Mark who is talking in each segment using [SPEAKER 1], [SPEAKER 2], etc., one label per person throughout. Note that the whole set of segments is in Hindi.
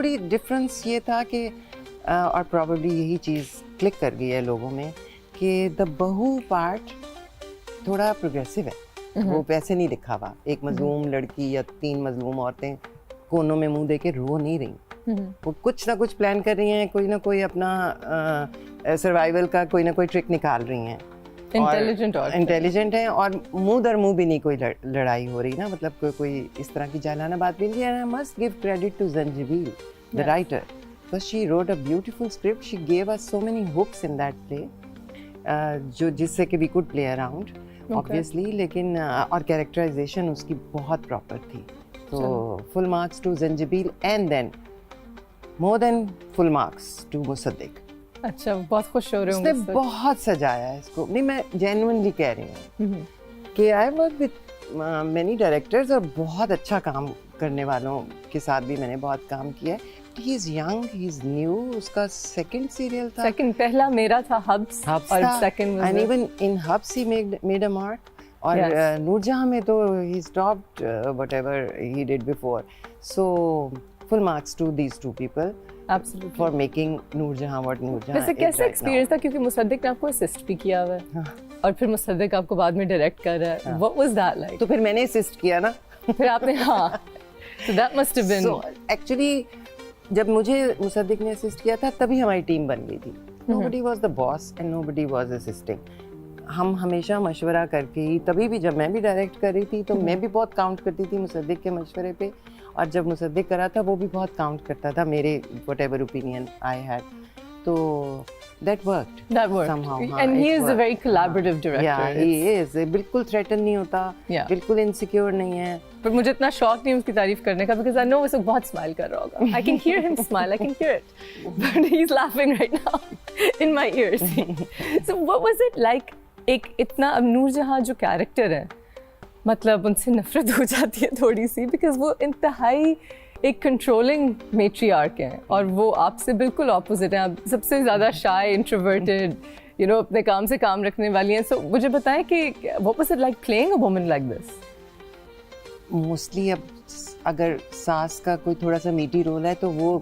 [SPEAKER 1] थोड़ी डिफरेंस ये था कि और प्रॉब्लली यही चीज़ क्लिक कर गई है लोगों में कि द बहू पार्ट थोड़ा प्रोग्रेसिव है। वो वैसे नहीं लिखा हुआ, एक मजलूम लड़की या 3 मजलूम औरतें कोनों में मुंह दे के रो नहीं रही। वो कुछ ना कुछ प्लान कर रही हैं, कोई ना कोई अपना सर्वाइवल का कोई ना कोई ट्रिक निकाल रही हैं। इंटेलिजेंट है और मुंह दर मुंह भी नहीं कोई लड़ाई हो रही ना, मतलब कोई इस तरह की जालाना बात भी नहीं है। I must give credit to Zanjabeel the writer, because she wrote a beautiful script, she gave us so many hooks in that play, जो जिससे कि we could play around obviously, लेकिन और कैरेक्टराइजेशन उसकी बहुत प्रॉपर थी। तो full marks to Zanjabeel and then more than full marks to Musaddiq.
[SPEAKER 2] अच्छा, बहुत खुश हो रहे होंगे।
[SPEAKER 1] उसने बहुत सजाया है इसको। नहीं, मैं जेन्युइनली कह रही हूँ कि I work with many directors और बहुत अच्छा काम करने वालों के साथ भी मैंने बहुत काम किया है। He is young, he is new. उसका सेकंड सीरियल था,
[SPEAKER 2] पहला मेरा था हब्स और second
[SPEAKER 1] and even in Habs he made a mark. और नूरजहां में तो he stopped whatever he did before. So full marks to these two people
[SPEAKER 2] Absolutely.
[SPEAKER 1] for making Noor Jahan what Noor Jahan
[SPEAKER 2] वैसे कैसे एक्सपीरियंस था, क्योंकि मुसद्दिक ने आपको असिस्ट भी किया हुआ है और फिर मुसद्दिक आपको बाद में डायरेक्ट कर रहा है। What was that like?
[SPEAKER 1] तो फिर मैंने असिस्ट किया ना
[SPEAKER 2] फिर आपने हाँ, so that must have been.
[SPEAKER 1] So actually जब मुझे मुसद्दिक ने असिस्ट किया था तभी हमारी टीम बन गई थी। Nobody was the boss and nobody was assisting. हम हमेशा मशवरा करके ही, तभी भी जब मैं भी डायरेक्ट कर रही थी तो मैं भी बहुत काउंट करती थी मुसद्दिक के मशवरे पे, और जब मुसद्दिक करा था वो भी बहुत काउंट करता था मेरे whatever opinion I had. तो that worked somehow.
[SPEAKER 2] And he is a very collaborative director.
[SPEAKER 1] Yeah, he is. बिल्कुल threaten नहीं होता, बिल्कुल insecure नहीं है।
[SPEAKER 2] पर मुझे इतना शौक नहीं उसकी तारीफ करने का, because I know वो बहुत स्माइल कर रहा होगा। I can hear him smile, I can hear it, but he's laughing right now in my ears. So what was it like? एक इतना, अब नूरजहां जो कैरेक्टर है, मतलब उनसे नफरत हो जाती है थोड़ी सी, बिकॉज वो इंतहाई एक कंट्रोलिंग मेट्रियार्क हैं और वो आपसे बिल्कुल ऑपोजिट हैं। आप सबसे ज़्यादा शाय, इंट्रोवर्टेड, यू नो, अपने काम से काम रखने वाली हैं। सो मुझे बताएं कि what was it like playing a woman like this?
[SPEAKER 1] Mostly अब अगर सास का कोई थोड़ा सा मीठी रोल है तो वो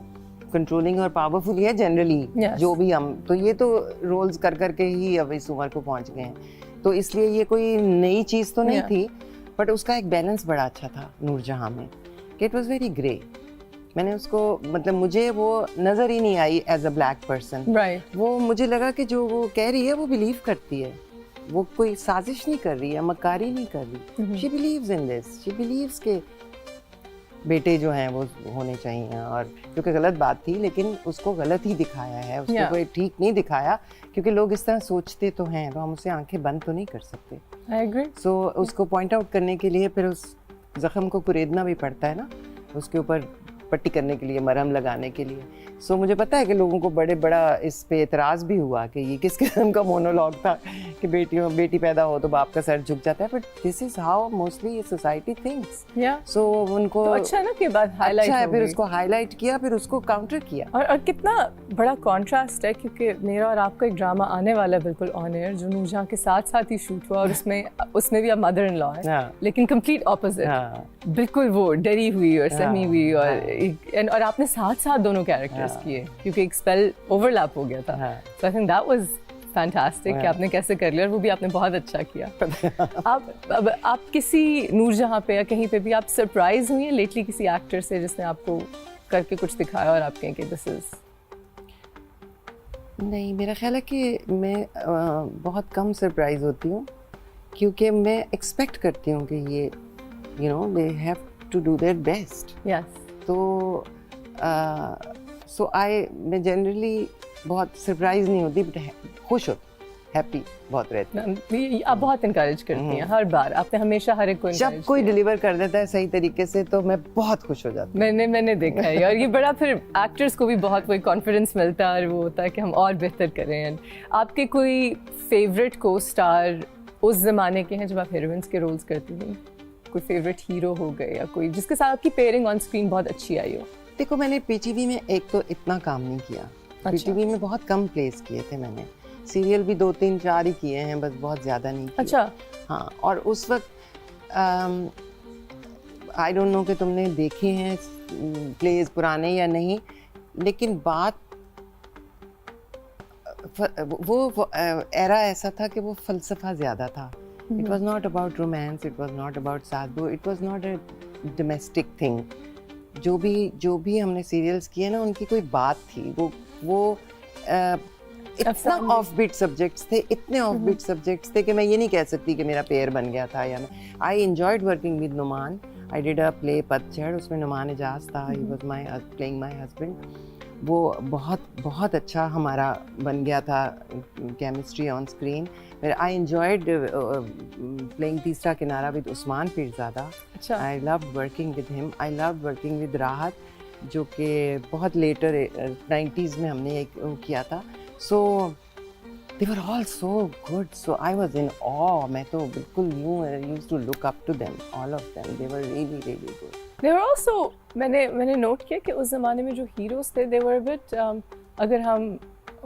[SPEAKER 1] कंट्रोलिंग और पावरफुल ही है जनरली। जो भी हम तो ये तो रोल्स कर करके ही अब इस उम्र को पहुंच गए हैं, तो इसलिए ये कोई नई चीज़ तो नहीं थी, बट उसका एक बैलेंस बड़ा अच्छा था नूरजहां में कि इट वाज वेरी ग्रे। मैंने उसको, मतलब मुझे वो नज़र ही नहीं I as a black person. वो मुझे लगा कि जो वो कह रही है वो बिलीव करती है, वो कोई साजिश नहीं कर रही है, मक्कारी नहीं कर रही। She believes in this, she beliefs के बेटे जो हैं वो होने चाहिए, और क्योंकि गलत बात थी लेकिन उसको गलत ही दिखाया है, उसको कोई ठीक नहीं दिखाया, क्योंकि लोग इस तरह सोचते तो हैं, तो हम उससे आंखें बंद तो नहीं कर सकते।
[SPEAKER 2] I agree.
[SPEAKER 1] So उसको पॉइंट आउट करने के लिए फिर उस जख्म को कुरेदना भी पड़ता है ना, उसके ऊपर पट्टी करने के लिए, मरहम लगाने के लिए। सो मुझे पता है कि लोगों को बड़ा इस पे एतराज़ भी हुआ कि ये किस किस्म का मोनोलॉग था कि बेटी पैदा हो तो बाप का सर झुक जाता है, but this is how mostly society thinks.
[SPEAKER 2] So
[SPEAKER 1] उनको
[SPEAKER 2] तो अच्छा ना कि बात हाईलाइट
[SPEAKER 1] अच्छा है, फिर उसको हाईलाइट किया, फिर उसको काउंटर किया।
[SPEAKER 2] और कितना बड़ा कॉन्ट्रास्ट है, क्योंकि मेरा और आपका एक ड्रामा आने वाला है बिल्कुल ऑन एयर, जो नूरजहां के साथ साथ ही शूट हुआ, और उसमें भी आप मदर इन लॉ है, लेकिन कंप्लीट ऑपोजिट, बिल्कुल वो डरी हुई और सहमी हुई, और आपने साथ साथ दोनों कैरेक्टर्स किए, क्योंकि एक स्पेल ओवरलैप हो गया था। So I think that was fantastic कि आपने कैसे कर लिया, और वो भी आपने बहुत अच्छा किया। आप किसी नूरजहां पे या कहीं पे भी आप सरप्राइज हुई हैं लेटली किसी एक्टर से जिसने आपको करके कुछ दिखाया और आप कहें कि दिस इज?
[SPEAKER 1] नहीं, मेरा ख्याल है कि मैं बहुत कम सरप्राइज होती हूँ, क्योंकि मैं एक्सपेक्ट करती हूँ कि ये you know they have to do their best.
[SPEAKER 2] Yes.
[SPEAKER 1] तो मैं जनरली बहुत सरप्राइज नहीं होती, बट खुश होती, हैप्पी बहुत रहती।
[SPEAKER 2] आप बहुत इनकरेज करती हैं हर बार, आपने हमेशा हर एक को
[SPEAKER 1] जब कोई डिलीवर कर देता है सही तरीके से तो मैं बहुत खुश हो जाती हूँ।
[SPEAKER 2] मैंने देखा है, और ये बड़ा फिर एक्टर्स को भी बहुत कोई कॉन्फिडेंस मिलता है, और वो होता है कि हम और बेहतर करें। आपके कोई फेवरेट को स्टार उस ज़माने के हैं जब आप हीरोइंस के रोल्स करती थी? कोई फेवरेट हीरो हो गए या कोई जिसके साथ आपकी पेयरिंग ऑन स्क्रीन बहुत अच्छी आई हो?
[SPEAKER 1] देखो, मैंने पीटीवी में एक तो इतना काम नहीं किया।
[SPEAKER 2] अच्छा।
[SPEAKER 1] पीटीवी में बहुत कम प्लेस किए थे मैंने, सीरियल भी 2 3 4 ही किए हैं, बस बहुत ज़्यादा नहीं किए।
[SPEAKER 2] अच्छा।
[SPEAKER 1] हाँ, और उस वक्त आई डोंट नो कि तुमने देखे हैं प्लेज पुराने या नहीं, लेकिन बात वो एरा ऐसा था कि वो फ़लसफ़ा ज़्यादा था. It was not about romance, it was not about Sadhu, it was not a domestic thing. जो भी हमने सीरियल्स किए ना, उनकी कोई बात थी. वो इतना ऑफ बीट सब्जेक्ट्स थे, इतने ऑफ बीट सब्जेक्ट्स थे कि मैं ये नहीं कह सकती कि मेरा पेयर बन गया था. या मैं I enjoyed working with Numan. I did a play Patjhar, उसमें नुमान एजाज था. He was my playing my husband. वो बहुत अच्छा हमारा बन गया था, chemistry on screen. I enjoyed playing Teesra Kinara with Usman Peerzada. I loved working with him. I loved working with Rahat, जो कि बहुत लेटर 90s में हमने एक किया था. सो they were all so good, so I was in awe. मैं तो बिल्कुल used to look up to them, all of them. They were really good.
[SPEAKER 2] They were also, मैंने नोट किया कि उस ज़माने में जो हीरोज़ थे, they were a bit, अगर हम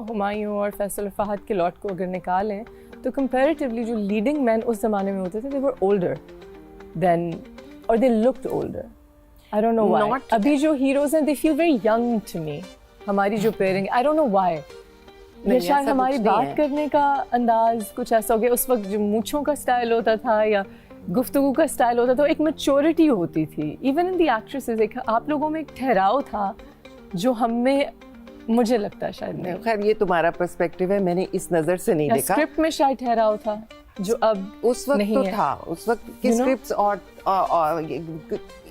[SPEAKER 2] हुमायूं और फैसल और फहद के लॉट को अगर निकालें, तो comparatively जो leading men उस ज़माने में होते थे, they were older than, or they looked older. I don't know why. अभी जो हीरोज़ हैं, they feel very young to me. हमारी जो pairing, I don't know why. या शायद हमारी बात करने का अंदाज कुछ ऐसा हो गया. उस वक्त जो मूंछों का स्टाइल होता था या गुफ्तगू का स्टाइल होता था, एक मैच्योरिटी होती थी. इवन इन द एक्ट्रेसेस, एक आप लोगों में एक ठहराव था जो हमें, मुझे लगता है शायद नहीं.
[SPEAKER 1] खैर ये तुम्हारा पर्सपेक्टिव है, मैंने इस नज़र से नहीं देखा.
[SPEAKER 2] स्क्रिप्ट में शायद ठहराव था जो अब
[SPEAKER 1] उस वक्त
[SPEAKER 2] नहीं
[SPEAKER 1] तो
[SPEAKER 2] है.
[SPEAKER 1] था. उस वक्त की स्क्रिप्ट्स और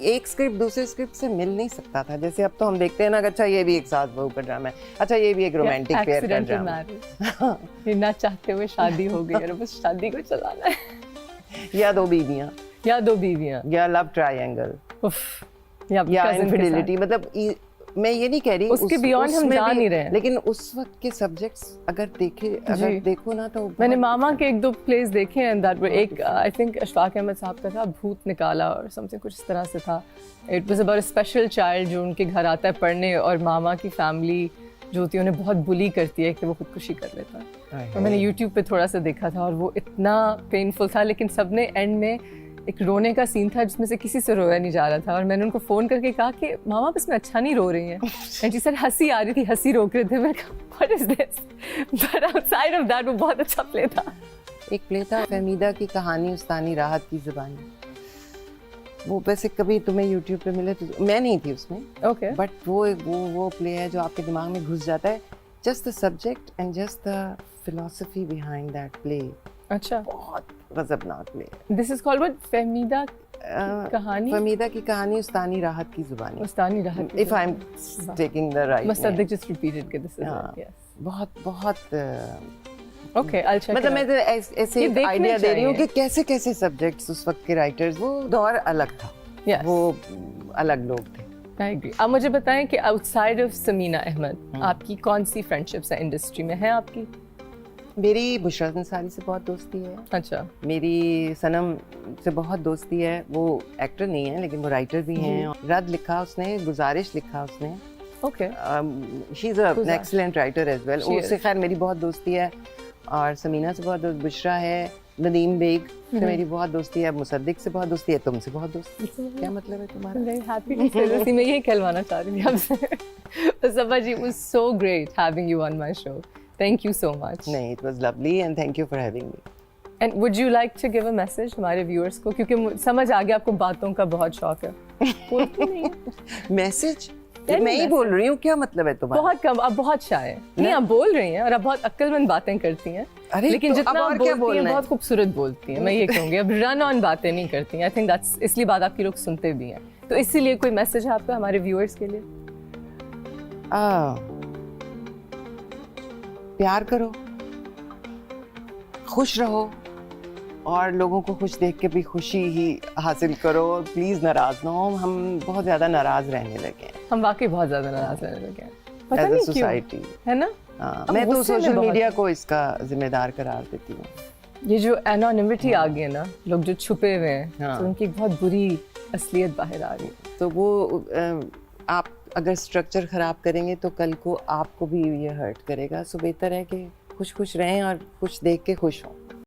[SPEAKER 1] एक स्क्रिप्ट दूसरे स्क्रिप्ट से मिल नहीं सकता था. जैसे अब तो हम देखते हैं ना, अच्छा ये भी एक सास बहू का ड्रामा है, अच्छा ये भी एक रोमांटिक पेयर का ड्रामा है.
[SPEAKER 2] ये ना चाहते हुए शादी हो गई और बस शादी को चलाना है.
[SPEAKER 1] या दो बीवियां, या लव ट्रायंगल, या इनफिडेलिटी. मतलब मैं ये नहीं कह रही
[SPEAKER 2] उसके बियॉन्ड हम जा नहीं रहे,
[SPEAKER 1] लेकिन उस वक्त के सब्जेक्ट्स अगर देखो ना, तो
[SPEAKER 2] मैंने मामा के एक दो प्लेस देखे हैं. दैट वर एक, आई थिंक अशफाक अहमद साहब का था, भूत निकाला और समथिंग कुछ इस तरह से था. It was about a special child जो उनके घर आता है पढ़ने, और मामा की फैमिली जो होती है उन्हें बहुत बुली करती है कि वो खुदकुशी कर लेता है. और मैंने यूट्यूब पे थोड़ा सा देखा था और वो इतना पेनफुल था, लेकिन सबने एंड में एक रोने का सीन था जिसमें से किसी से रोया नहीं जा रहा था. और मैंने उनको फ़ोन करके कहा कि मामा बस मैं अच्छा नहीं रो रही हैं. एंड जी सर हंसी आ रही थी, हंसी रोक रहे थे. मैं कहा what is this, but outside of that वो बहुत अच्छा प्ले था.
[SPEAKER 1] एक प्ले था फहमीदा की कहानी उस्तानी राहत की ज़ुबानी. वो वैसे कभी तुम्हें यूट्यूब पे मिले तो, मैं नहीं थी उसमें,
[SPEAKER 2] ओके,
[SPEAKER 1] बट वो प्ले है जो आपके दिमाग में घुस जाता है. Just the subject and just the philosophy behind that play.
[SPEAKER 2] अच्छा,
[SPEAKER 1] बहुत गजबनाक play.
[SPEAKER 2] This is called what, Fahmida कहानी,
[SPEAKER 1] फहमीदा की कहानी उस्तानी राहत की ज़ुबानी.
[SPEAKER 2] उस्तानी राहत,
[SPEAKER 1] if I am taking the right,
[SPEAKER 2] Mossadegh just repeated कि दिस इज, यस.
[SPEAKER 1] बहुत
[SPEAKER 2] ओके, आई चेक.
[SPEAKER 1] मतलब मैं ऐसे आइडिया दे रही हूँ कि कैसे कैसे सब्जेक्ट्स उस वक्त के राइटर्स, वो दौर अलग था.
[SPEAKER 2] yes.
[SPEAKER 1] वो अलग लोग थे.
[SPEAKER 2] I agree. आप मुझे बताएं कि आउटसाइड ऑफ समीना अहमद आपकी कौन सी फ्रेंडशिप्स है इंडस्ट्री में, है आपकी?
[SPEAKER 1] मेरी बुशरा अंसारी से बहुत दोस्ती है.
[SPEAKER 2] अच्छा.
[SPEAKER 1] मेरी सनम से बहुत दोस्ती है. वो एक्टर नहीं है लेकिन वो राइटर भी हैं. रद लिखा उसने, गुजारिश लिखा उसने.
[SPEAKER 2] Okay.
[SPEAKER 1] She is an excellent writer as well. उससे खैर मेरी बहुत दोस्ती है. और समीना से बहुत दोस्त, बुशरा है, नदीम बेग से मेरी बहुत दोस्ती है, मुसद्दिक से बहुत दोस्ती है, तुमसे बहुत दोस्ती है. क्या मतलब है तुम्हारा?
[SPEAKER 2] Very happy to say this. मैं यही कहलवाना चाह रही थी आपसे. सफा जी, it was so great having you on my show. Thank you so much.
[SPEAKER 1] नहीं, it was lovely and thank you for having me.
[SPEAKER 2] And would you like to give a message हमारे viewers को, क्योंकि समझ आ गया आपको बातों का बहुत शौक है.
[SPEAKER 1] मैसेज मैं ही बोल रही हूँ, क्या मतलब है तुम्हारा?
[SPEAKER 2] बहुत कम, आप बहुत शाय हैं. नहीं, आप बोल रही हैं और आप बहुत अक्लमंद बातें करती हैं. लेकिन
[SPEAKER 1] तो
[SPEAKER 2] जितना आप बोलती हैं बहुत खूबसूरत बोलती हैं. मैं ये कहूँगी, अब रन ऑन बातें नहीं करती हैं. आई थिंक दैट्स, इसलिए बात आपकी लोग सुनते भी हैं. तो इसीलिए कोई मैसेज है आपका हमारे व्यूअर्स के लिए?
[SPEAKER 1] प्यार करो, खुश रहो, और लोगों को खुश देख के भी खुशी ही हासिल करो. प्लीज नाराज ना हो. हम बहुत ज्यादा नाराज रहने लगे हैं.
[SPEAKER 2] हम वाकई बहुत ज्यादा नाराज रहने लगे हैं, पता नहीं क्यों,
[SPEAKER 1] सोसाइटी
[SPEAKER 2] है ना.
[SPEAKER 1] मैं तो सोशल मीडिया को इसका जिम्मेदार करार देती हूँ.
[SPEAKER 2] ये जो एनोनिमिटी आ गई है ना, लोग जो छुपे हुए हैं, तो उनकी बहुत बुरी असलियत बाहर आ रही है.
[SPEAKER 1] तो वो आप अगर स्ट्रक्चर खराब करेंगे तो कल को आपको भी ये हर्ट करेगा. सो बेहतर है कि खुश रहें और कुछ देख के खुश हों.